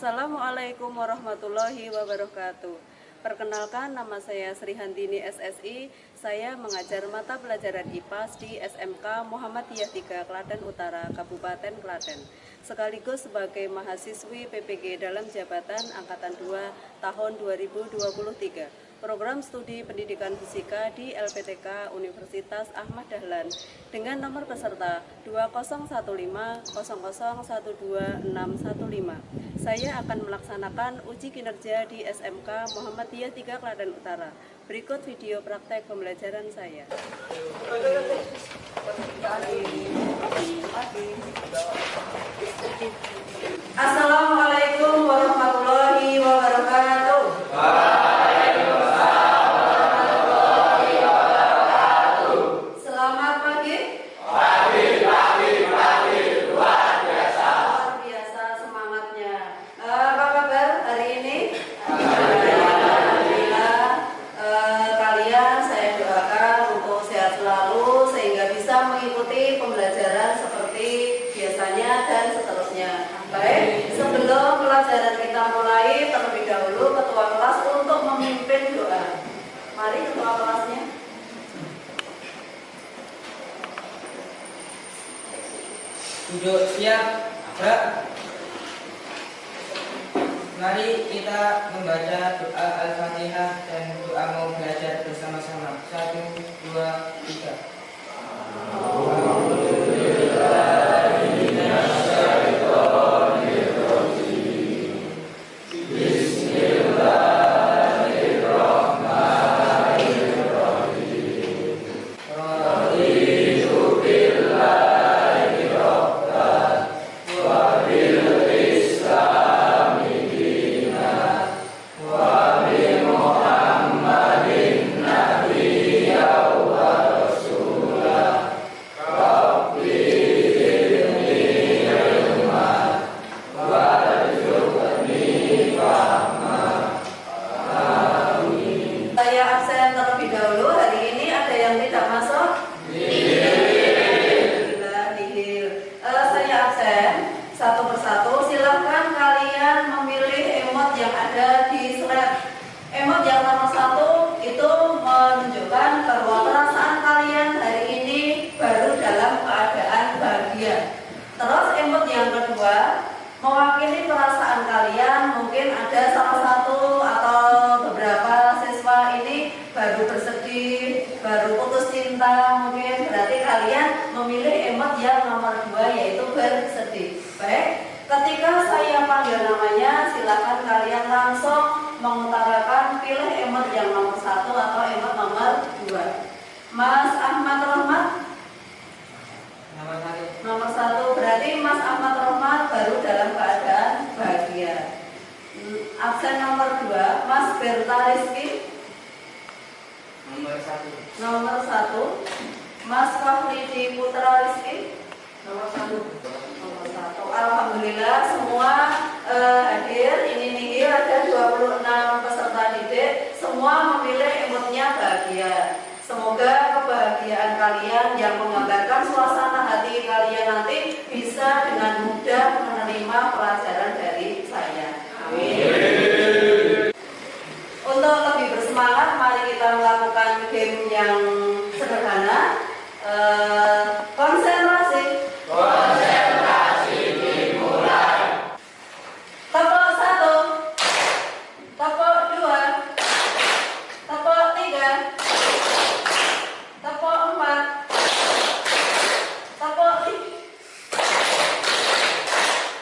Assalamualaikum warahmatullahi wabarakatuh. Perkenalkan, nama saya Sri Handini SSI. Saya mengajar mata pelajaran IPAS di SMK Muhammadiyah 3 Klaten Utara, Kabupaten Klaten. Sekaligus sebagai mahasiswi PPG dalam jabatan Angkatan 2 tahun 2023. Program studi pendidikan fisika di LPTK Universitas Ahmad Dahlan dengan nomor peserta 201500121615. Saya akan melaksanakan uji kinerja di SMK Muhammadiyah 3 Klaten Utara. Berikut video praktek pembelajaran saya. Assalamualaikum warahmatullahi wabarakatuh. Selamat pagi. Pagi, luar biasa. Luar biasa semangatnya. Apa kabar hari ini? Alhamdulillah. Kalian saya doakan untuk sehat selalu sehingga bisa mengikuti pembelajaran seperti biasanya dan seterusnya. Baik, sebelum pelajaran kita mulai, terlebih dahulu ketua kelas untuk memimpin doa. Mari ketua kelasnya. Duduk siap, gerak. Mari kita membaca doa Al-Fatihah dan doa mau belajar bersama-sama. 1, 2, 3. Satu persatu, silahkan kalian memilih emot yang ada di slide. Emot yang nomor 1 itu menunjukkan bahwa perasaan kalian hari ini baru dalam keadaan bahagia. Terus emot yang kedua mewakili perasaan kalian, mungkin ada salah satu atau beberapa siswa ini baru bersedih, baru putus cinta, mungkin berarti kalian memilih emot yang nomor 2 yaitu bersedih. Baik, ketika saya panggil namanya, silakan kalian langsung mengutarakan pilih emot yang nomor 1 atau emot nomor 2. Mas Ahmad Rahmat nomor 1, berarti Mas Ahmad Rahmat baru dalam keadaan bahagia. Absen nomor 2, Mas Berta Rizky nomor 1. Mas Fahridi Putra Rizky nomor 1. Alhamdulillah semua hadir. Ini nih ada 26 peserta didik, semua memilih emotnya bahagia. Semoga kebahagiaan kalian yang menggambarkan suasana hati kalian nanti bisa dengan mudah menerima pelajaran dari saya. Amin. Untuk lebih bersemangat, mari kita melakukan game yang sederhana. Konsentrasi. Tepuk 1, tepuk 2, tepuk 3, tepuk 4,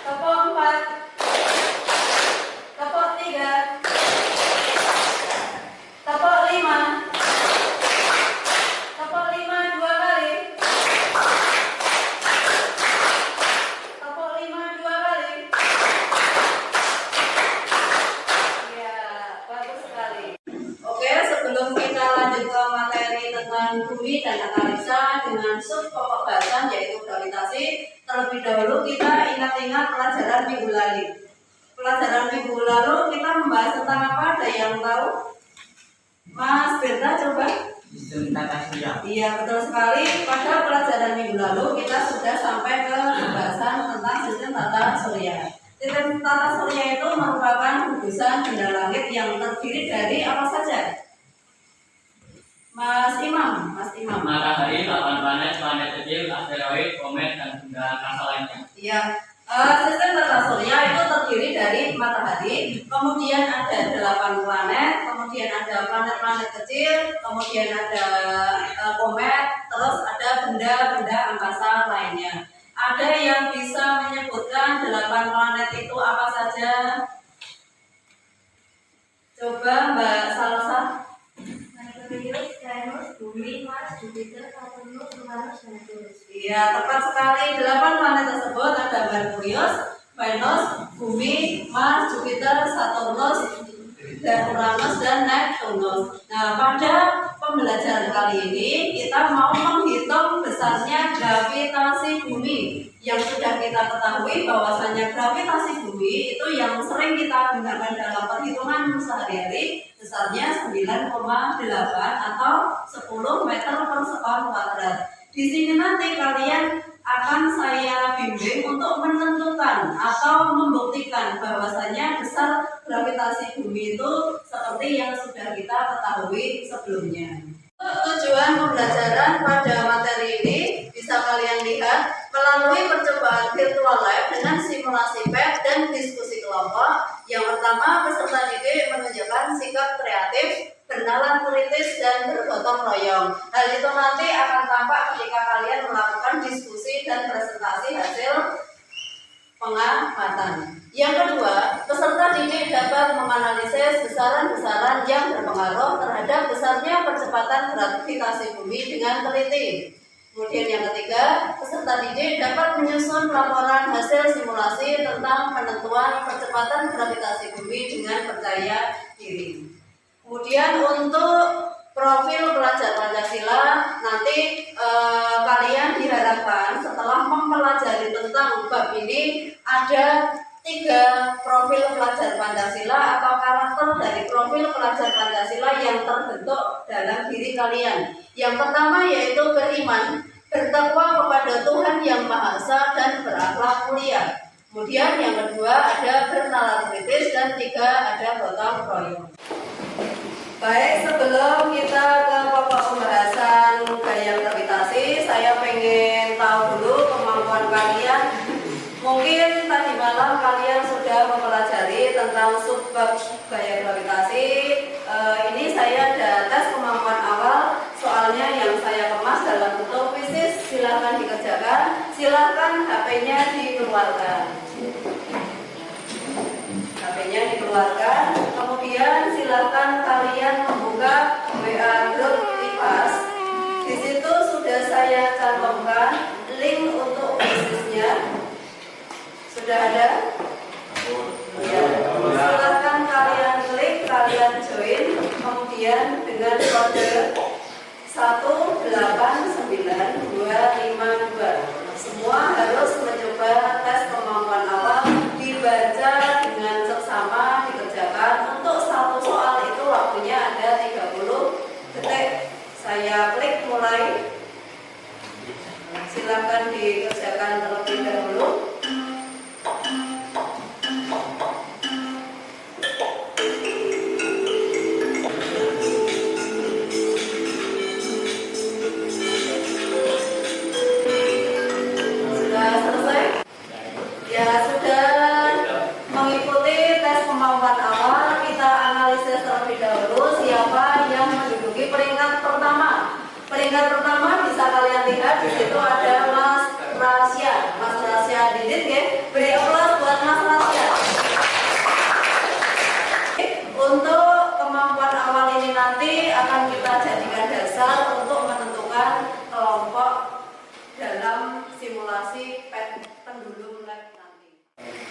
tepuk 4, tepuk 3, tepuk 5, tepuk 5 2 kali, tepuk 5 2 kali. Oke, sebelum kita lanjut ke materi tentang bumi dan analisa dengan sub pokok bahasan yaitu gravitasi, terlebih dahulu kita ingat-ingat pelajaran minggu lalu. Pelajaran minggu lalu kita membahas tentang apa? Ada yang tahu? Mas Berta coba. Sistem tata surya. Iya, betul sekali. Pada pelajaran minggu lalu kita sudah sampai ke pembahasan tentang sistem tata surya. Sistem tata surya itu jurusan benda langit yang terdiri dari apa saja? Mas Imam. Matahari, 8 planet, planet kecil, asteroid, komet, dan benda angkasa lainnya. Iya. Sistem tata surya itu terdiri dari matahari, kemudian ada 8 planet, kemudian ada planet-planet kecil, kemudian ada komet, terus ada benda-benda angkasa lainnya. Ada yang bisa menyebutkan 8 planet itu apa saja? Coba Mbak Salsa. Merkurius, Venus, Bumi, Mars, Jupiter, Saturnus, Uranus, dan Neptunus. Iya, tepat sekali. 8 planet tersebut ada Merkurius, Venus, Bumi, Mars, Jupiter, Saturnus, dan Uranus, dan Neptunus. Nah, pada pembelajaran kali ini kita mau menghitung besarnya gravitasi bumi. Yang sudah kita ketahui bahwasanya gravitasi bumi itu yang sering kita gunakan dalam perhitungan sehari-hari besarnya 9,8 atau 10 meter per sekon kuadrat. Di sini nanti kalian akan saya bimbing untuk menentukan atau membuktikan bahwasanya besar gravitasi bumi itu seperti yang sudah kita ketahui sebelumnya. Tujuan pembelajaran pada materi ini bisa kalian lihat melalui percobaan virtual lab dengan simulasi PET dan diskusi kelompok. Yang pertama, peserta didik menunjukkan sikap kreatif, bernalar kritis, dan bergotong royong. Hal itu nanti akan tampak ketika kalian melakukan diskusi dan presentasi hasil pengamatan. Yang kedua, peserta didik dapat menganalisis besaran-besaran yang berpengaruh terhadap besarnya percepatan gravitasi bumi dengan teliti. Kemudian yang ketiga, peserta didik dapat menyusun laporan hasil simulasi tentang penentuan percepatan gravitasi bumi dengan percaya diri. Kemudian untuk profil pelajar Pancasila nanti kalian diharapkan setelah mempelajari tentang bab ini ada 3 profil pelajar Pancasila atau karakter dari profil pelajar Pancasila yang terbentuk dalam diri kalian. Yang pertama yaitu beriman, bertakwa kepada Tuhan Yang Maha Esa dan berakhlak mulia. Kemudian yang kedua ada bernalar kritis, dan 3 ada gotong royong. Baik, sebelum kita ke pokok pembahasan gaya gravitasi, saya pengen tahu dulu kemampuan kalian. Mungkin tadi malam kalian sudah mempelajari tentang subbab gaya gravitasi. Ini saya ada tes kemampuan awal, soalnya yang saya kemas dalam bentuk kuisis. Silahkan dikerjakan, silahkan HP-nya dikeluarkan. HP-nya dikeluarkan, kemudian silakan kalian membuka WA grup IPAS. Di situ sudah saya cantumkan link untuk kuisisnya. Sudah ada? Ya. Silakan kalian klik, kalian join, kemudian dengan kode 189252. Semua harus mencoba tes kemampuan awal, dibaca dengan seksama, dikerjakan. Untuk satu soal itu waktunya ada 30 detik. Saya klik mulai. Silakan dikerjakan terlebih dahulu. Ya, sudah mengikuti tes kemampuan awal, kita analisis terlebih dahulu siapa yang menduduki peringkat pertama. Peringkat pertama bisa kalian lihat di situ ada Mas Rasya. Mas Rasya Didit, ya. Beri aplaus buat Mas Rasya. Untuk kemampuan awal ini nanti akan kita jadikan dasar untuk menentukan kelompok dalam simulasi pendulum lab.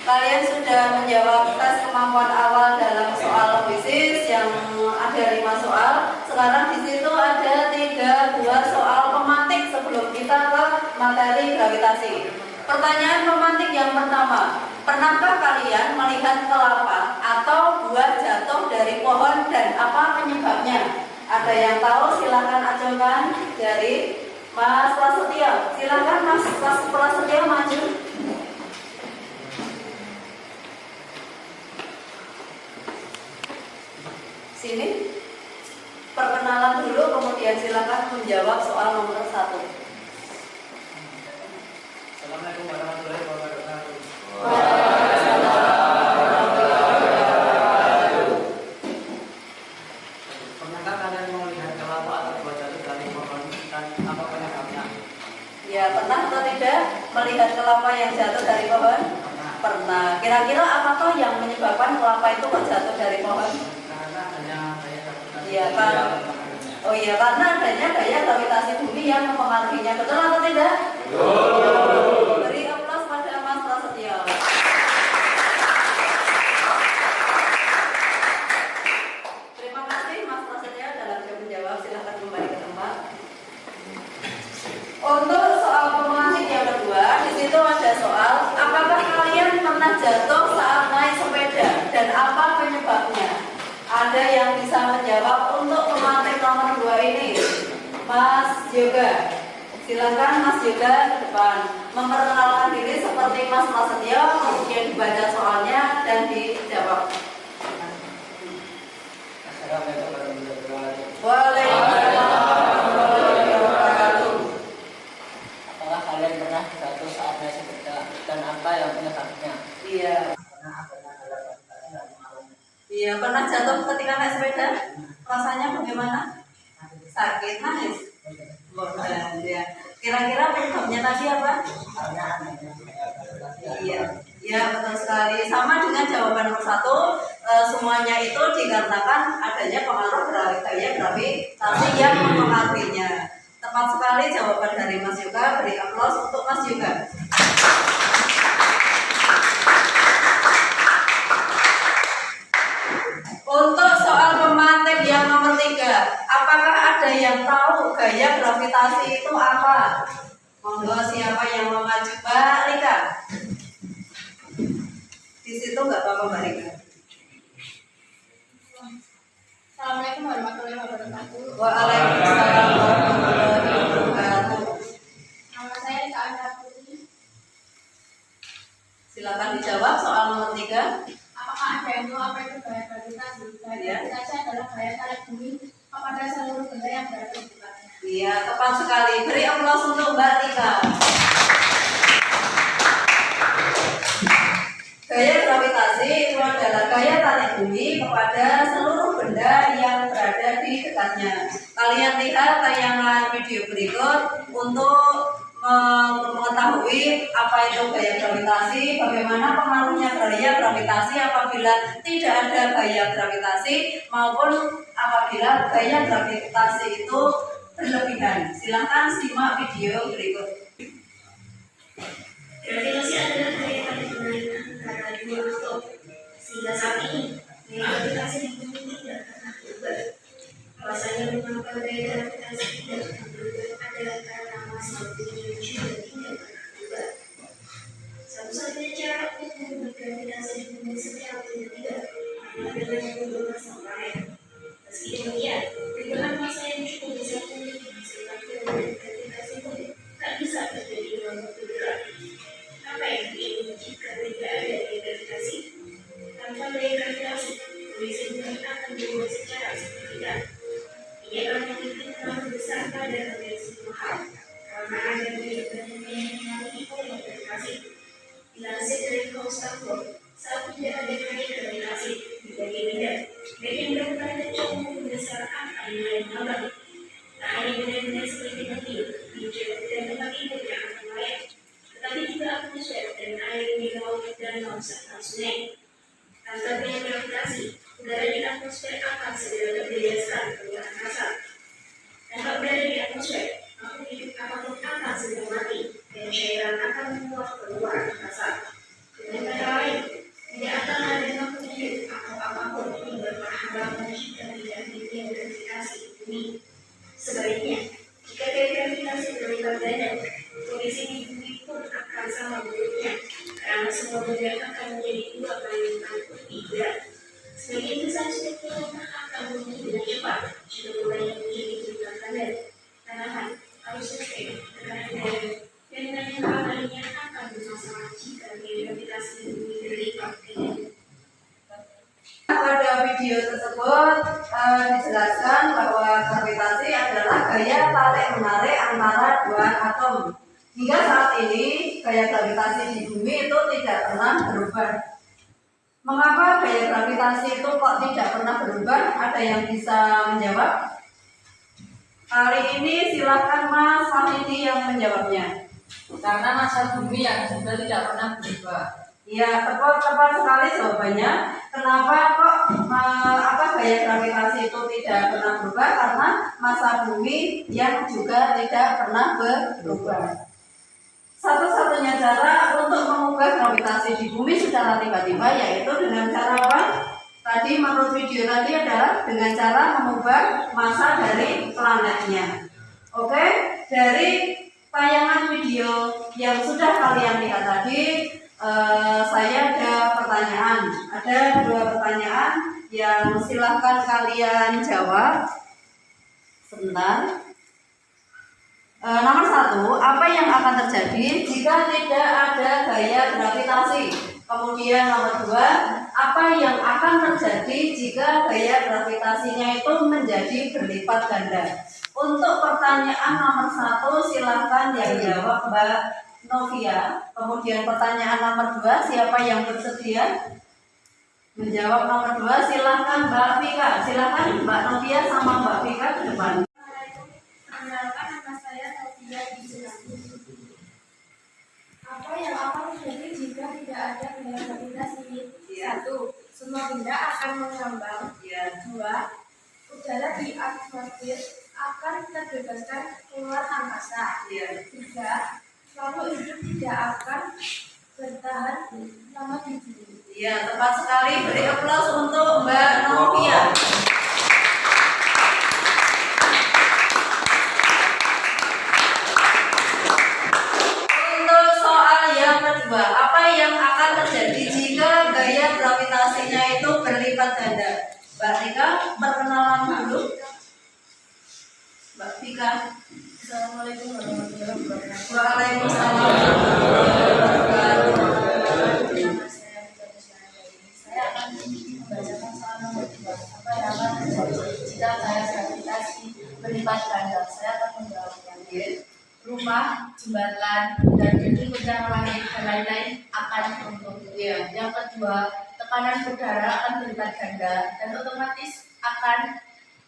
Kalian sudah menjawab tes kemampuan awal dalam soal kuisis yang ada 5 soal. Sekarang di situ ada 2 soal pemantik sebelum kita ke materi gravitasi. Pertanyaan pemantik yang pertama, pernahkah kalian melihat kelapa atau buah jatuh dari pohon dan apa penyebabnya? Ada yang tahu? Silahkan ajukan dari Mas Prasetyo. Silahkan Mas Prasetyo maju. silakan menjawab soal nomor 1. Assalamualaikum warahmatullahi wabarakatuh. Pernahkah kalian melihat kelapa atau buah jatuh dari pohon dan apa penyebabnya? Ya, pernah atau tidak melihat kelapa yang jatuh dari pohon? Pernah. Kira-kira apakah yang menyebabkan kelapa itu kok jatuh dari pohon? Karena adanya gaya gravitasi. Iya, Pak. Oh iya, karena adanya gaya gravitasi bumi yang mempengaruhinya. Betul atau tidak? Betul. Beri aplaus pada Mas Prasetyo. Terima kasih Mas Prasetyo dalam menjawab. Silahkan kembali ke tempat. Untuk soal pemantik yang kedua, di situ ada soal apakah kalian pernah jatuh saat naik sepeda dan apa penyebabnya? Ada yang bisa menjawab untuk pemantik nomor 2 ini? Mas Yoga. Silakan Mas Yoga ke depan memperkenalkan diri seperti Mas Prasetyo, kemudian dibaca soalnya dan dijawab. Assalamualaikum warahmatullahi wabarakatuh. Waalaikumsalam warahmatullahi wabarakatuh. Apakah kalian pernah jatuh saat naik sepeda dan apa yang penyebabnya? Iya. Iya, pernah jatuh ketika naik sepeda? Rasanya bagaimana? Sakit, nangis? Bukan, ya. Kira-kira penyebabnya tadi apa? Iya, ya betul sekali. Sama dengan jawaban nomor 1, semuanya itu dikarenakan adanya pengaruh gaya gravitasi yang mempengaruhinya. Tepat sekali jawaban dari Mas Yoga. Beri aplaus untuk Mas Yoga. Untuk soal pemantik yang nomor 3, apakah ada yang tahu gaya gravitasi itu apa? Monggo siapa yang mau maju, Mbak Rika? Di situ nggak apa-apa Mbak Rika. Assalamualaikum warahmatullahi wabarakatuh. Waalaikumsalam warahmatullahi wabarakatuh. Nama saya Rika Andra Putri. Silakan dijawab soal nomor 3. Apakah ada yang tahu apa itu gaya gravitasi? Gaya gravitasi adalah gaya tarik bumi kepada seluruh benda yang berada di dekatnya. Iya, tepat sekali. Beri aplaus untuk Mbak Rika. Gaya gravitasi itu adalah gaya tarik bumi kepada seluruh benda yang berada di dekatnya. Kalian lihat tayangan video berikut untuk mengetahui apa itu gaya gravitasi, bagaimana pengaruhnya gaya gravitasi apabila tidak ada gaya gravitasi maupun apabila gaya gravitasi itu berlebihan. Silahkan simak video berikut. Gravitasi adalah gaya tarik bumi antara dua atom. Sehingga saat ini, gaya gravitasi di bumi tidak pernah berubah. Alasannya mengapa gaya gravitasi tidak pernah berubah adalah karena massa bumi juga tidak pernah berubah. Satu-satunya cara untuk mengubah gravitasi di bumi secara tiba-tiba adalah dengan mengubah massa planet. Meski demikian, perubahan massa yang cukup besar memiliki hasil dari gravitasi bumi tak bisa terjadi dalam waktu dekat. Apa yang terjadi jika tidak ada gaya gravitasi? Tanpa gaya gravitasi, kondisi bumi akan berubah secara signifikan. Ia akan memiliki pengaruh besar pada radiasi mahal karena ada gaya gravitasi yang memiliki gaya gravitasi. Dilansir dari Stanford, saat tidak ada gaya gravitasi di bagian benda, bagian berat cenderung besar akan mulai mengambang. Tak hanya benda-benda seperti bumi, hijau, dan tempat tidur yang akan melayang, tetapi juga atmosfer dan air di laut dan serta sungai. Tanpa gaya gravitasi, udara di atmosfer akan segera terbiaskan ke luar angkasa. Tanpa udara di atmosfer, makhluk hidup apapun akan segera mati dan cairan akan menguap keluar angkasa. Dengan kata lain, tidak akan ada makhluk hidup atau apapun yang bertahan jika tidak ada gaya gravitasi di bumi. Sebaliknya, jika gaya gravitasi berlipat ganda, kondisi di bumi pun akan sama buruknya, karena semua benda akan menjadi 2 kali lipat lebih berat. Sebagian besar spektur rumah akan berubah dengan cepat jika mulai menjadi berlipat ganda. Tanaman, arus listrik, tekanan udara, dan banyak hal lainnya akan bermasalah jika gaya gravitasi bumi berlipat ganda. Pada video tersebut dijelaskan bahwa gravitasi adalah gaya tarik menarik antara dua atom. Hingga saat ini gaya gravitasi di bumi itu tidak pernah berubah. Mengapa gaya gravitasi itu kok tidak pernah berubah? Ada yang bisa menjawab? Kali ini silakan Mas Fahidi yang menjawabnya. Karena masa bumi yang juga tidak pernah berubah. Ya, tepat sekali jawabannya. Kenapa kok gaya gravitasi itu tidak pernah berubah? Karena massa bumi yang juga tidak pernah berubah. Satu-satunya cara untuk mengubah gravitasi di bumi secara tiba-tiba yaitu dengan cara apa? Tadi menurut video tadi adalah dengan cara mengubah massa dari planetnya. Oke, dari tayangan video yang sudah kalian lihat tadi, saya ada pertanyaan. Ada 2 pertanyaan yang silahkan kalian jawab. Sebentar. Nomor 1, apa yang akan terjadi jika tidak ada gaya gravitasi? Kemudian nomor 2, apa yang akan terjadi jika gaya gravitasinya itu menjadi berlipat ganda? Untuk pertanyaan nomor 1 silahkan yang jawab Mbak Novia. Kemudian pertanyaan nomor 2, siapa yang bersedia menjawab nomor 2? Silahkan Mbak Vika. Silahkan Mbak Novia sama Mbak Vika ke depan. Perkenalkan, nama saya Novia Dijelaskan. Apa yang akan terjadi jika tidak ada gaya gravitasi? 1. Semua benda akan mengambang. 2. Udara di atmosfer akan terbebaskan keluar angkasa. 3. Makhluk hidup tidak akan bertahan lama di bumi. Ya, tepat sekali. Beri aplaus untuk Mbak Novia. Untuk soal yang kedua, apa yang akan terjadi jika gaya gravitasinya itu berlipat ganda? Mbak Vika, perkenalan dulu. Mbak Vika. Assalamualaikum warahmatullahi wabarakatuh. Waalaikumsalam warahmatullahi wabarakatuh. Nama saya Vika Desnanda. Saya akan membacakan soal nomor 2. Apa yang akan terjadi jika gaya gravitasi berlipat ganda? Saya akan menjawabnya. Rumah, jembatan, dan gedung-gedung langit dan lain-lain akan runtuh. Yang kedua, tekanan udara akan berlipat ganda dan otomatis akan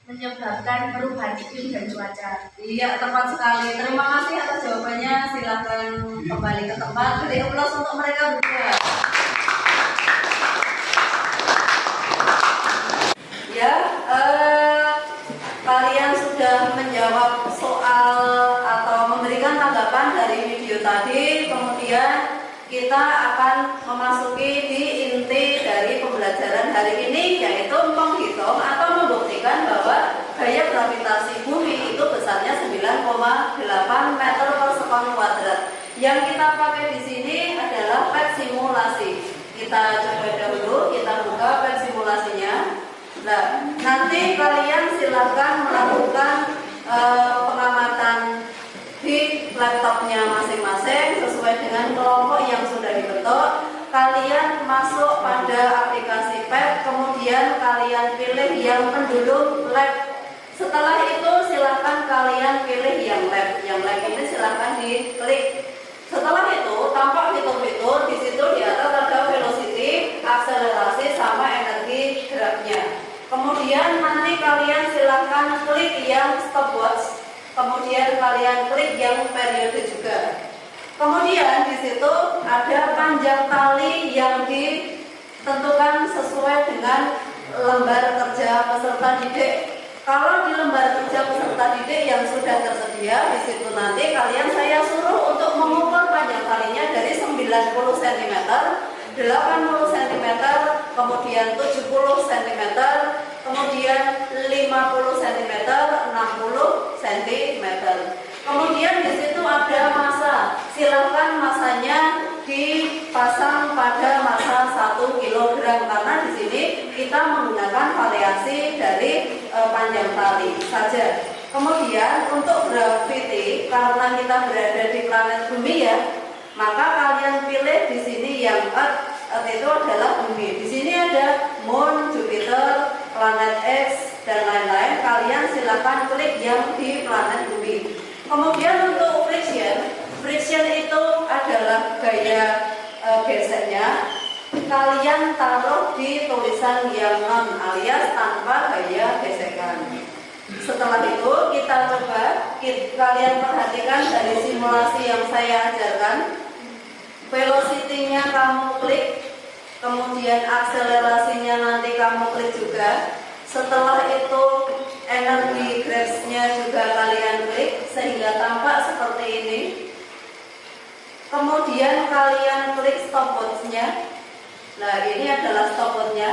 menyebabkan perubahan iklim dan cuaca. Iya, tepat sekali. Terima kasih atas jawabannya. Silakan kembali ke tempat. Beri aplaus untuk mereka berdua. Ya, kalian sudah menjawab soal atau memberikan tanggapan dari video tadi. Kemudian kita akan memasuki di inti dari pembelajaran hari ini, yaitu menghitung atau membuktikan bahwa gaya gravitasi bumi itu besarnya 9,8 meter per sekon kuadrat. Yang kita pakai di sini adalah pet simulasi. Kita coba dahulu, kita buka pet simulasinya. Nah, nanti kalian silakan melakukan pengamatan di laptopnya masing-masing sesuai dengan kelompok yang sudah dibentuk. Kalian masuk pada aplikasi PET, kemudian kalian pilih yang penduduk lab. Setelah itu silakan kalian pilih yang lab. Yang lab ini silakan diklik. Setelah itu tampak fitur-fitur. Di situ di atas ada velocity, akselerasi, sama energi geraknya. Kemudian nanti kalian silakan klik yang stopwatch. Kemudian kalian klik yang periode juga. Kemudian di situ ada panjang tali yang ditentukan sesuai dengan lembar kerja peserta didik. Kalau di lembar kerja peserta didik yang sudah tersedia, di situ nanti saya suruh untuk mengukur panjang talinya dari 90 cm, 80 cm, kemudian 70 cm, kemudian 50 cm, 60 cm. Kemudian di situ ada massa. Silakan massanya dipasang pada massa 1 kg karena di sini kita menggunakan variasi dari panjang tali saja. Kemudian untuk gravity, karena kita berada di planet bumi ya, maka kalian pilih di sini yang Earth itu adalah bumi. Di sini ada Moon, Jupiter, menggunakan klik yang di planet bumi. Kemudian untuk friction itu adalah gaya geseknya. Kalian taruh di tulisan yang non alias tanpa gaya gesekan. Setelah itu kita coba, kalian perhatikan dari simulasi yang saya ajarkan. Velocity-nya kamu klik, kemudian akselerasinya nanti kamu klik juga. Setelah itu energi graphs-nya juga kalian klik sehingga tampak seperti ini. Kemudian kalian klik stopwatch-nya. Nah, ini adalah stopwatch-nya.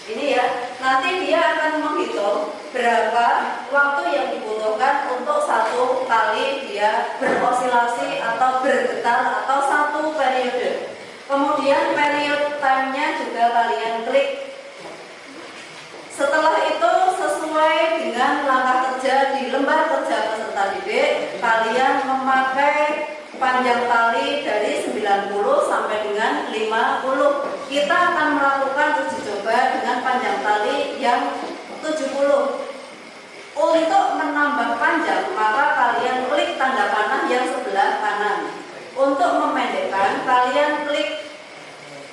Ini ya, nanti dia akan menghitung berapa waktu yang dibutuhkan untuk satu kali dia berosilasi atau bergetar atau satu periode. Kemudian period time-nya juga kalian klik. Setelah itu sesuai dengan langkah kerja di lembar kerja peserta didik, kalian memakai panjang tali dari 90 sampai dengan 50. Kita akan melakukan uji coba dengan panjang tali yang 70. Untuk menambah panjang, maka kalian klik tanda panah yang sebelah kanan. Untuk memendekkan, kalian klik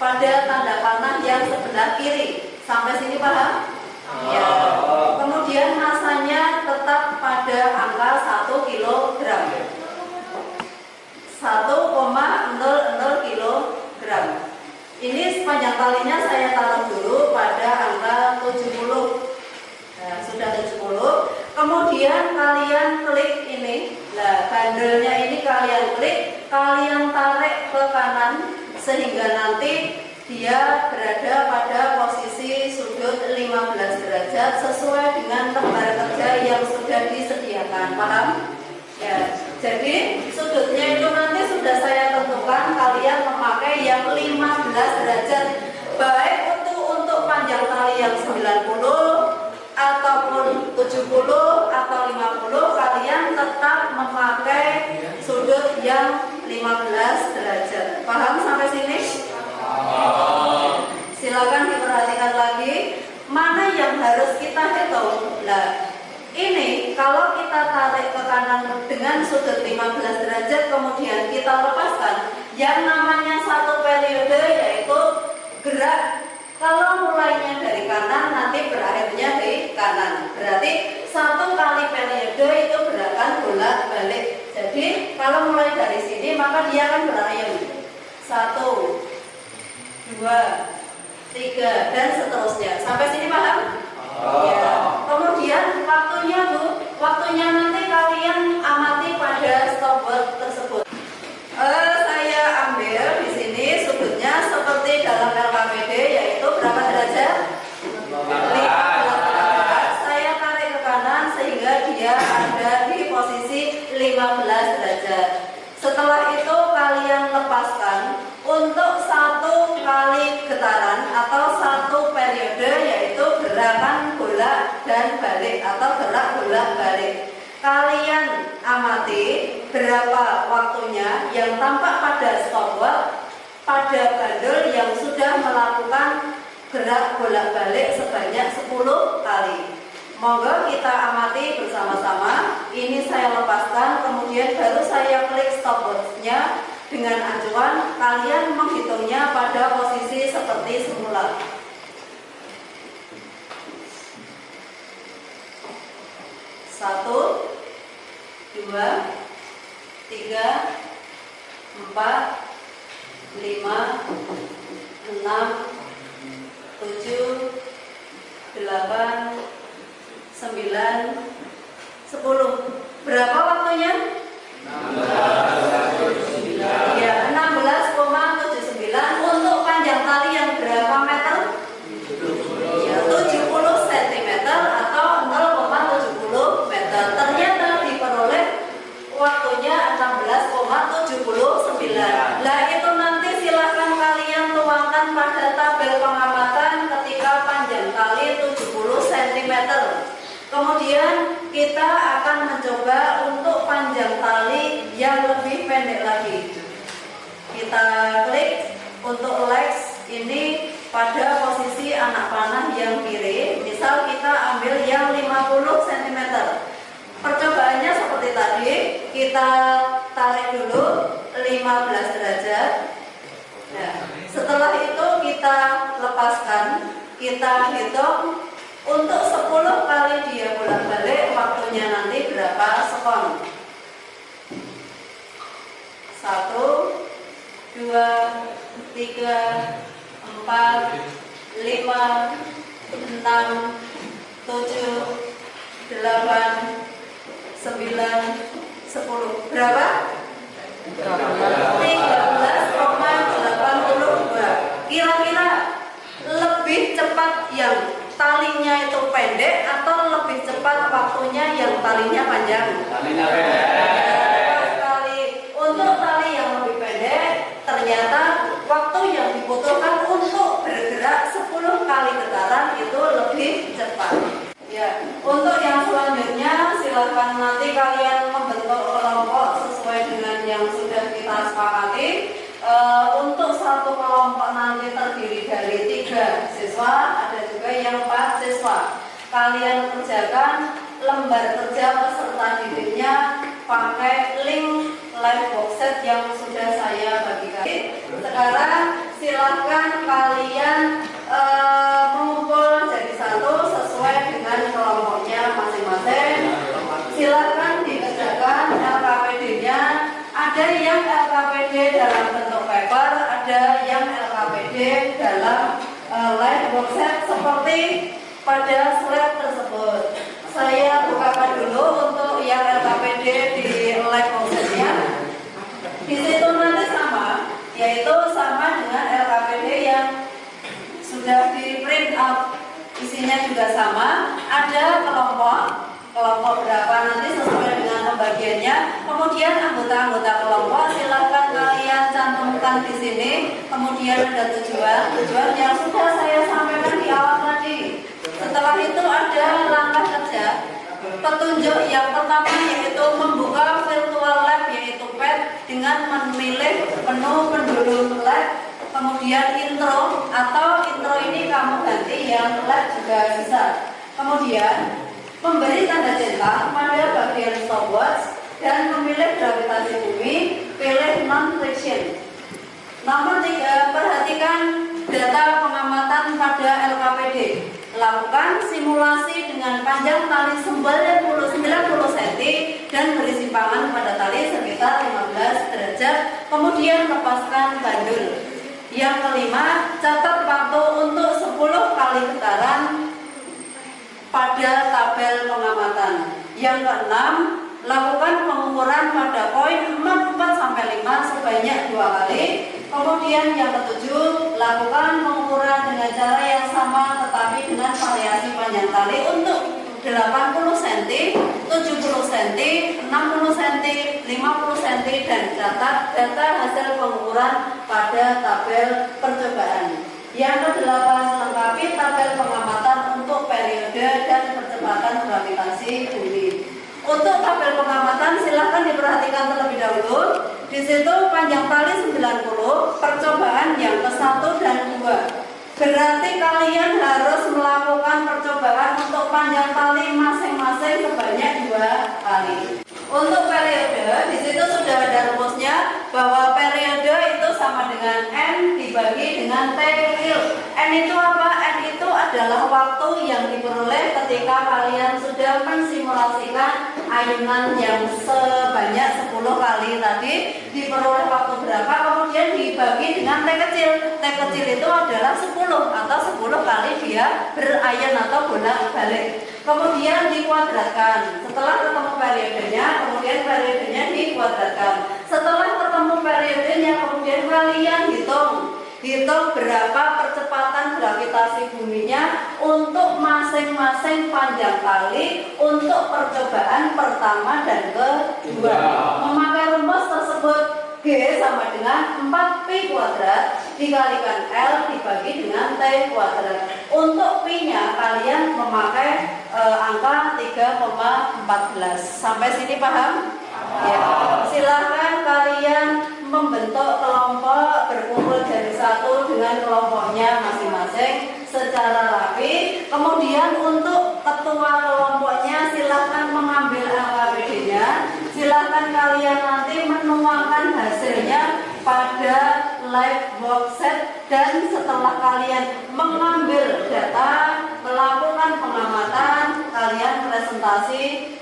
pada tanda panah yang sebelah kiri. Sampai sini paham? Ya. Kemudian masanya tetap pada angka 1 kg. 1,00 kg. Ini sepanjang talinya saya taruh dulu pada angka 70. Nah, sudah 70. Kemudian kalian klik ini. Nah, bandelnya ini kalian klik, kalian tarik ke kanan sehingga nanti dia berada pada posisi sudut 15 derajat sesuai dengan lembar kerja yang sudah disediakan. Paham? Ya, jadi sudutnya itu nanti sudah saya tentukan, kalian memakai yang 15 derajat. Baik untuk panjang tali yang 90 ataupun 70 atau 50, kalian tetap memakai sudut yang 15 derajat. Paham sampai sini? Silakan diperhatikan lagi mana yang harus kita hitung. Nah, ini kalau kita tarik ke kanan dengan sudut 15 derajat kemudian kita lepaskan, yang namanya satu periode yaitu gerak. Kalau mulainya dari kanan nanti berakhirnya di kanan. Berarti satu kali periode itu gerakan bolak-balik. Jadi kalau mulai dari sini maka dia akan berayun 1, 2, 3 dan seterusnya. Sampai sini paham? Ya. Kemudian waktunya nanti kalian amati pada stopwatch tersebut. Saya ambil di sini sudutnya seperti dalam LKPD yaitu berapa derajat? 15. Saya tarik ke kanan sehingga dia ada di posisi 15 derajat. Setelah itu kalian lepaskan untuk satu kali getaran atau satu periode yaitu gerakan bolak dan balik atau gerak bolak balik. Kalian amati berapa waktunya yang tampak pada stopwatch pada bandul yang sudah melakukan gerak bolak balik sebanyak 10 kali. Monggo kita amati bersama-sama. Ini saya lepaskan, kemudian baru saya klik stopwatch-nya dengan acuan kalian menghitungnya pada posisi seperti semula. 1, 2, 3, 4, 5, 6, 7, 8, 9, 10, berapa waktunya? 16,79. Ya, 16,79. Untuk panjang tali yang berapa meter? Ya, 70 cm atau 0,70 meter. Ternyata diperoleh waktunya 16,79. Nah, itu nanti silakan kalian tuangkan pada tabel pengamatan ketika panjang tali 70 cm. Kemudian kita akan mencoba untuk panjang tali yang lebih pendek lagi. Kita klik untuk legs ini pada posisi anak panah yang kiri. Misal kita ambil yang 50 cm. seperti tadi, kita tarik dulu 15 derajat. Nah, setelah itu kita lepaskan, kita hitung untuk 10 kali dia bolak-balik, waktunya nanti berapa sekon. 1, 2, 3, 4, 5, 6, 7, 8, 9, 10. Berapa? 13,82. Kira-kira lebih cepat yang talinya itu pendek atau lebih cepat waktunya yang talinya panjang? Talinya pendek. Sekali. Untuk tali yang lebih pendek, ternyata waktu yang dibutuhkan untuk bergerak 10 kali getaran itu lebih cepat. Ya, untuk yang selanjutnya silakan nanti kalian membentuk kelompok sesuai dengan yang sudah kita sepakati. Untuk satu kelompok nanti terdiri dari 3 siswa, ada juga yang 4 siswa. Kalian kerjakan lembar kerja peserta didiknya pakai link live boxset yang sudah saya bagikan. Sekarang silakan kalian mengumpul jadi satu sesuai dengan kelompoknya masing-masing. Silakan dikerjakan LKPD-nya. Ada yang LKPD dalam bentuk paper, ada yang LKPD dalam live boxset seperti pada slide tersebut. Saya bukakan dulu untuk yang LKPD di live boxsetnya. Di situ nanti sama, yaitu sama dengan LKPD yang sudah di print out, isinya juga sama. Ada kelompok berapa nanti sesuai dengan pembagiannya. Kemudian anggota-anggota kelompok silahkan kalian cantumkan di sini. Kemudian ada tujuan yang sudah saya sampaikan di awal tadi. Setelah itu ada langkah kerja. Petunjuk yang pertama yaitu membuka virtual lab yaitu PET dengan memilih menu penduduk lab. Kemudian intro atau intro ini kamu ganti yang lab juga bisa. Kemudian memberi tanda centang pada bagian stopwatch dan memilih gravitasi bumi, pilih non-friction. Nomor 3, perhatikan data pengamatan pada LKPD. Lakukan simulasi dengan panjang tali 90 cm dan bersimpangan pada tali sekitar 15 derajat. Kemudian lepaskan bandul. Yang kelima, catat waktu untuk 10 kali getaran pada tabel pengamatan. Yang keenam, lakukan pengukuran pada poin 4-5 sebanyak 2 kali. Kemudian yang ketujuh, lakukan pengukuran dengan cara yang sama tetapi dengan variasi panjang tali untuk 80 cm, 70 cm, 60 cm, 50 cm dan catat data hasil pengukuran pada tabel percobaan. Yang kedelapan, lengkapi tabel pengamatan untuk periode dan percepatan gravitasi bumi. Untuk tabel pengamatan silahkan diperhatikan terlebih dahulu. Di situ panjang tali 90, percobaan yang ke-1 dan 2. Berarti kalian harus melakukan percobaan untuk panjang tali masing-masing sebanyak 2 kali. Untuk periode, di situ sudah ada rumusnya bahwa periode itu sama dengan N dibagi dengan T real. N itu apa? N itu adalah waktu yang diperoleh ketika kalian sudah mensimulasikan ayunan yang sebanyak 10 kali tadi. Diperoleh waktu berapa, kemudian dibagi dengan T kecil. T kecil itu adalah 10 atau 10 kali dia berayun atau bolak-balik. Kemudian dikuadratkan. Setelah ketemu periodenya, kemudian periodenya dikuadratkan. Setelah ketemu periodenya, kemudian kalian hitung berapa percepatan gravitasi buminya untuk masing-masing panjang tali untuk percobaan pertama dan kedua. Memakai rumus tersebut, G sama dengan 4Pi kuadrat dikalikan L dibagi dengan T kuadrat. Untuk Pi-nya kalian memakai angka 3,14. Sampai sini paham? Ya. Silahkan kalian membentuk kelompok, berkumpul jadi satu dengan kelompoknya masing-masing secara rapi. Kemudian untuk ketua kelompoknya silahkan mengambil LKPD-nya silahkan kalian nanti menuangkan hasilnya pada live worksheet, dan setelah kalian mengambil data, melakukan pengamatan, kalian presentasi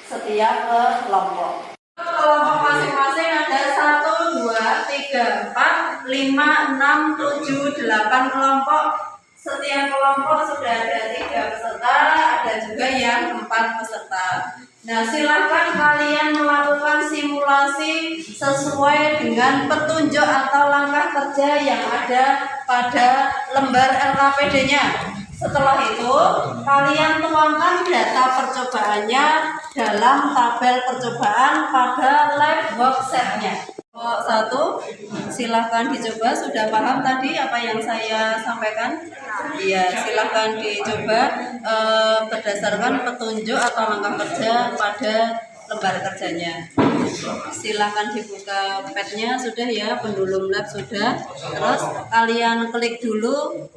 setiap ke kelompok. Kelompok masing-masing ada 1, 2, 3, 4, 5, 6, 7, 8 kelompok. Setiap kelompok sudah ada 3 peserta, ada juga yang 4 peserta. Nah, silahkan kalian melakukan simulasi sesuai dengan petunjuk atau langkah kerja yang ada pada lembar LKPD-nya. Setelah itu, kalian tuangkan data percobaannya dalam tabel percobaan pada live worksheet-nya. 1, silahkan dicoba. Sudah paham tadi apa yang saya sampaikan? Iya, silahkan dicoba berdasarkan petunjuk atau langkah kerja pada lembar kerjanya. Silahkan dibuka pad-nya, sudah ya, pendulum lab sudah. Terus kalian klik dulu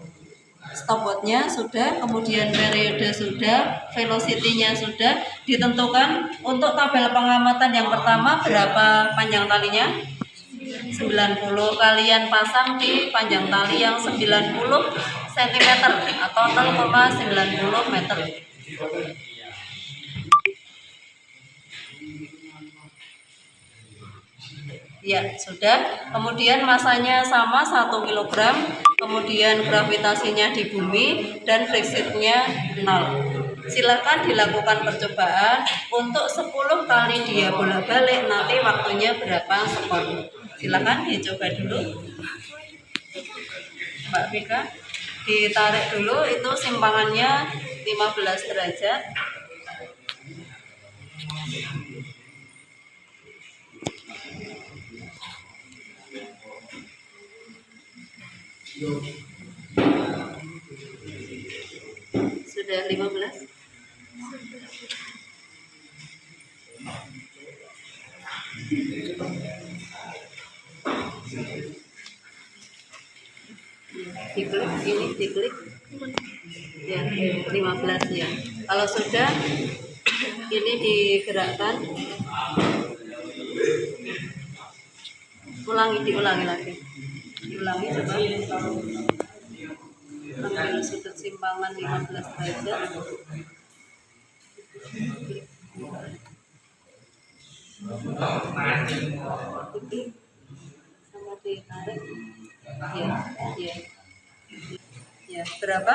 stopwatch-nya sudah, kemudian periode sudah, velocity-nya sudah ditentukan. Untuk tabel pengamatan yang pertama berapa panjang talinya? 90. Kalian pasang di panjang tali yang 90 cm atau 0,90 meter. Ya, sudah. Kemudian masanya sama 1 kg, kemudian gravitasinya di bumi dan friksi-nya 0. Silakan dilakukan percobaan untuk 10 kali dia bolak-balik, nanti waktunya berapa skor. Silakan dicoba dulu. Mbak Vika, ditarik dulu itu simpangannya 15 derajat. Sudah 15? Diklik, ini diklik. Ya, 15 ya. Kalau sudah, ini digerakkan. Diulangi lagi. Diulangi coba. Ambil sudut simpangan 15 derajat. Sama ditarik. Ya, berapa?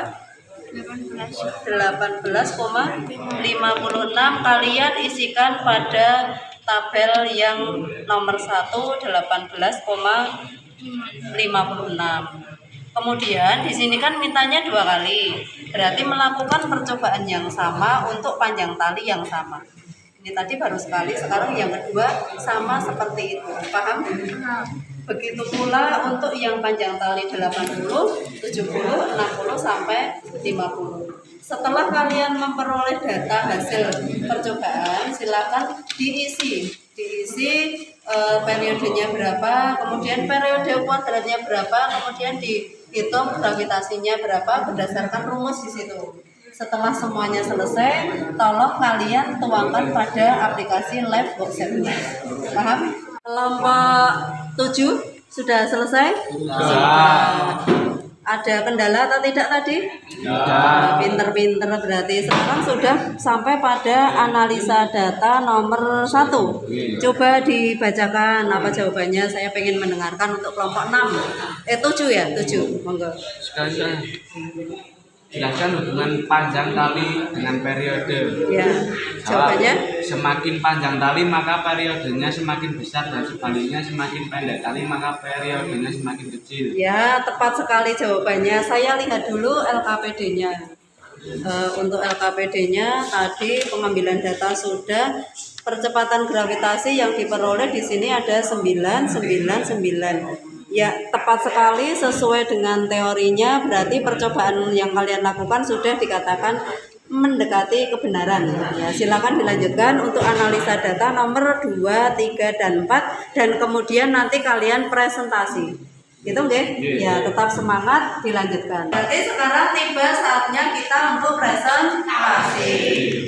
18,56. Kalian isikan pada tabel yang nomor 1, 18,56. Kemudian di sini kan mintanya 2 kali, berarti melakukan percobaan yang sama untuk panjang tali yang sama. Ini tadi baru sekali, sekarang yang kedua sama seperti itu. Paham? Begitu pula untuk yang panjang tali 80, 70, 60 sampai 50. Setelah kalian memperoleh data hasil percobaan, silakan diisi periodenya berapa, kemudian periode kuadratnya berapa, kemudian dihitung gravitasinya berapa berdasarkan rumus di situ. Setelah semuanya selesai, tolong kalian tuangkan pada aplikasi live worksheet-nya. Paham? Kelompok 7 sudah selesai? Sudah. Ada kendala atau tidak tadi? Tidak. Pinter-pinter berarti. Sekarang sudah sampai pada analisa data nomor 1. Coba dibacakan apa jawabannya. Saya pengen mendengarkan untuk kelompok 6. 7 ya? 7. Monggo. Sekarang jelaskan hubungan panjang tali dengan periode. Ya, jawabannya? Semakin panjang tali maka periodenya semakin besar, dan sebaliknya semakin pendek tali maka periodenya semakin kecil. Ya, tepat sekali jawabannya. Saya lihat dulu LKPD-nya. Untuk LKPD-nya tadi pengambilan data sudah. Percepatan gravitasi yang diperoleh di sini ada 999. Ya, tepat sekali sesuai dengan teorinya, berarti percobaan yang kalian lakukan sudah dikatakan mendekati kebenaran. Ya, silakan dilanjutkan untuk analisa data nomor 2, 3, dan 4, dan kemudian nanti kalian presentasi. Gitu nggih? Ya, tetap semangat, dilanjutkan. Berarti sekarang tiba saatnya kita untuk presentasi.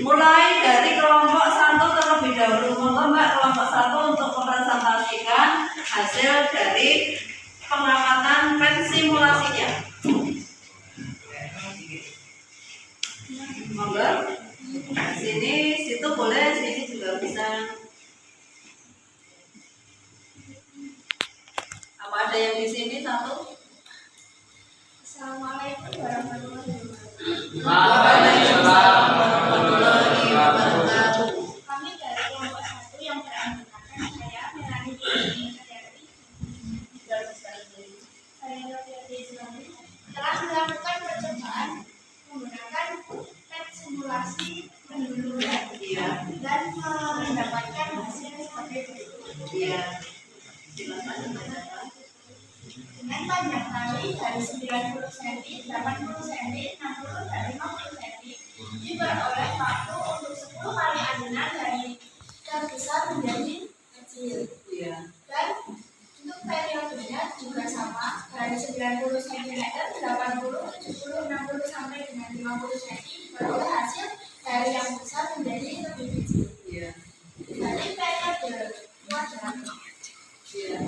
Mulai dari kelompok 1 terlebih dahulu. Monggo Mbak kelompok 1 untuk mempresentasikan hasil dari pengamatan PET simulasinya. Monggo. Sini, situ boleh, sini juga bisa. Apa ada yang di sini satu? Assalamualaikum warahmatullahi wabarakatuh. Waalaikumsalam warahmatullahi wabarakatuh. Kami dari kelompok 1 yang beranggotakan saya, Melani Dewi Suryati, saya Noviati Islami, telah melakukan percobaan menggunakan tes simulasi penduduk dan mendapatkan hasil seperti berikut. Iya. Silakan. Dengan panjang tali dari 90 cm, 80 cm, 60 dan 50 cm diperoleh waktu untuk 10 kali adonan dari terbesar menjadi kecil. Iya. Dan untuk periodenya juga sama, dari 90 cm, 80, 70, 60 sampai dengan 50 cm diperoleh hasil dari yang besar menjadi lebih kecil. Iya. Dari periode wajar Iya.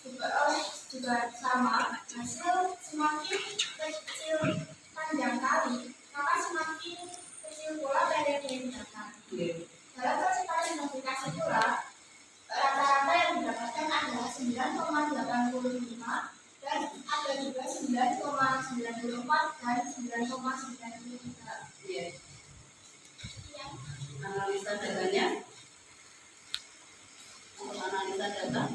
diperoleh juga sama, hasil semakin kecil panjang tali, maka semakin kecil pula periode yang datang. Iya. Dalam percepatan modifikasi pula, rata-rata yang didapatkan adalah 9,85 dan ada juga 9,94 dan 9,93. Iya. Yang Analisa datanya. Untuk analisa data.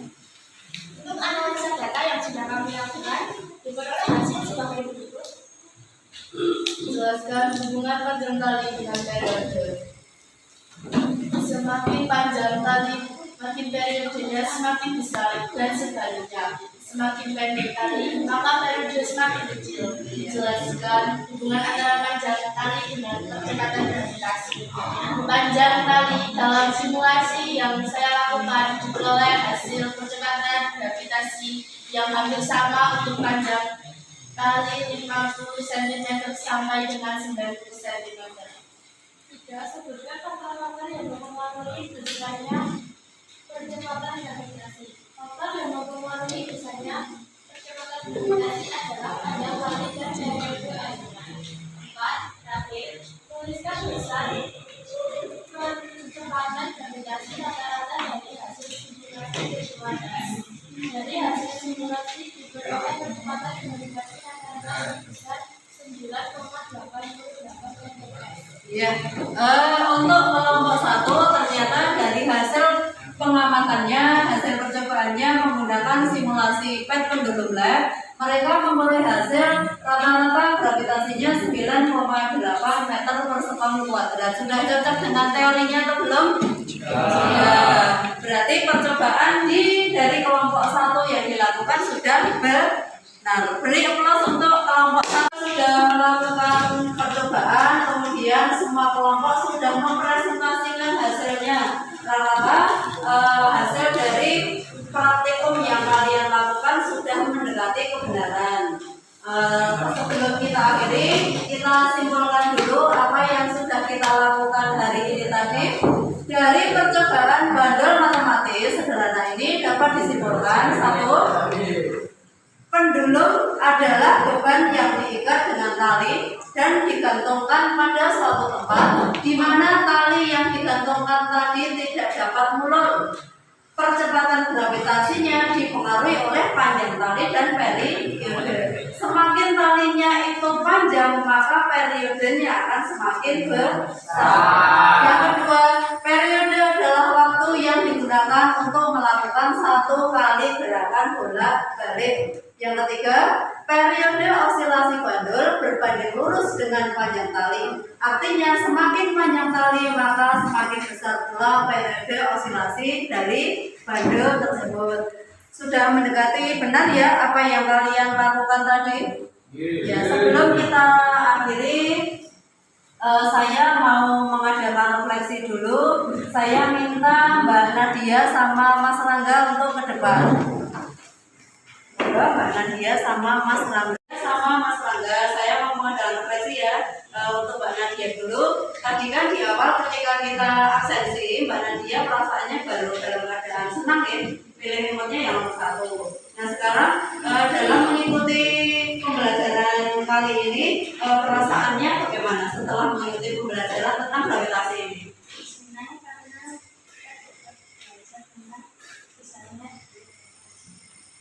Untuk analisa data yang sudah kami lakukan, diperoleh hasil sebagai berikut. Jelaskan hubungan panjang tali dengan periode. Semakin panjang tali, makin periodenya semakin besar dan sebaliknya. Semakin pendek tali, maka periode semakin kecil. Jelaskan hubungan antara panjang tali dengan percepatan gravitasi. Panjang tali dalam simulasi yang saya lakukan diperoleh hasil percepatan gravitasi yang hampir sama untuk panjang tali 50 cm sampai dengan 90 cm. Tiga, sebutkan faktor-faktor yang mempengaruhi besarnya percepatan gravitasi. Faktor yang mempengaruhi besarnya percepatan gravitasi adalah panjang tali dan periode adonan. 4. Terakhir, tuliskan besar percepatan gravitasi rata-rata dari hasil simulasi keluargaan. Dari hasil simulasi diperoleh percepatan gravitasi rata-rata sebesar 9,88 km. Iya. Untuk kelompok 1 ternyata dari hasil pengamatannya, hasil percobaannya menggunakan simulasi PET pendulum lab, mereka memperoleh hasil rata-rata gravitasinya 9,8 meter per sekon kuadrat. Sudah cocok dengan teorinya atau belum? Sudah. Berarti percobaan dari kelompok 1 yang dilakukan sudah benar. Beri aplaus untuk kelompok 1 sudah melakukan percobaan, kemudian semua kelompok sudah mempresentasikan hasilnya. Rata-rata hasil dari praktikum yang kalian lakukan sudah mendekati kebenaran. Sebelum kita akhiri, kita simpulkan dulu apa yang sudah kita lakukan hari ini tadi. Dari percobaan bandul matematis sederhana ini dapat disimpulkan: 1. Pendulum adalah beban yang diikat dengan tali dan digantungkan pada suatu tempat di mana tali yang digantungkan tadi tidak dapat mulur. Percepatan gravitasinya dipengaruhi oleh panjang tali dan periode. Semakin talinya itu panjang, maka periodenya akan semakin besar. Yang kedua, periode adalah waktu yang digunakan untuk melakukan satu kali gerakan bolak-balik. Yang ketiga, periode osilasi bandul berbanding lurus dengan panjang tali. Artinya semakin panjang tali maka semakin besar pula periode osilasi dari bandul tersebut. Sudah mendekati benar ya apa yang kalian lakukan tadi? Ya, sebelum kita akhiri, saya mau mengadakan refleksi dulu. Saya minta Mbak Nadia sama Mas Rangga untuk ke depan. Mbak Nadia sama Mas Rangga. Saya mau mengadakan refleksi ya. Untuk Mbak Nadia dulu. Tadi kan di awal ketika kita absensi, Mbak Nadia perasaannya bagaimana setelah mengikuti pembelajaran tentang gravitasi ini? Senang karena belajar tentang misalnya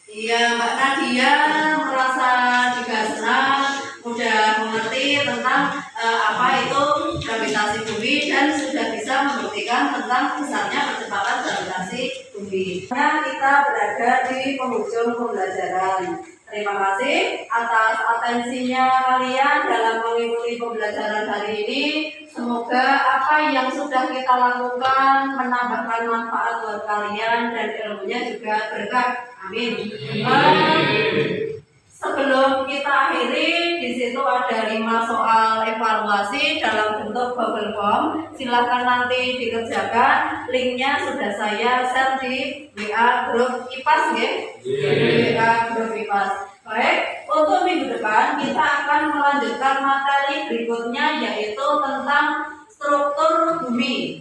Iya, Mbak Nadia merasa juga senang, mudah mengerti tentang apa itu gravitasi bumi dan sudah bisa membuktikan tentang besarnya percepatan gravitasi bumi. Nah, kita berada di penghujung pembelajaran. Terima kasih atas atensinya kalian dalam mengikuti pembelajaran hari ini. Semoga apa yang sudah kita lakukan menambahkan manfaat buat kalian dan ilmunya juga berkah. Amin. Sebelum kita akhiri, di situ ada 5 soal evaluasi dalam bentuk Google Form. Silakan nanti dikerjakan. Linknya sudah saya share di WA grup IPAS, ya. WA grup IPAS. Baik, untuk minggu depan kita akan melanjutkan materi berikutnya, yaitu tentang struktur bumi.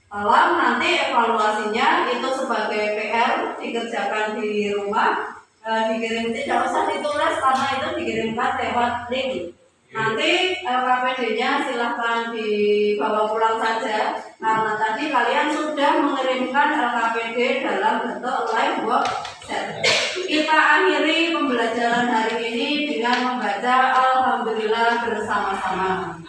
Dalam nanti evaluasinya itu sebagai PR dikerjakan di rumah. Dikirim, tidak usah ditulis karena itu dikirimkan lewat link. Nanti LKPD-nya silahkan dibawa pulang saja karena tadi kalian sudah mengirimkan LKPD dalam bentuk live worksheet. Kita akhiri pembelajaran hari ini dengan membaca Alhamdulillah bersama-sama.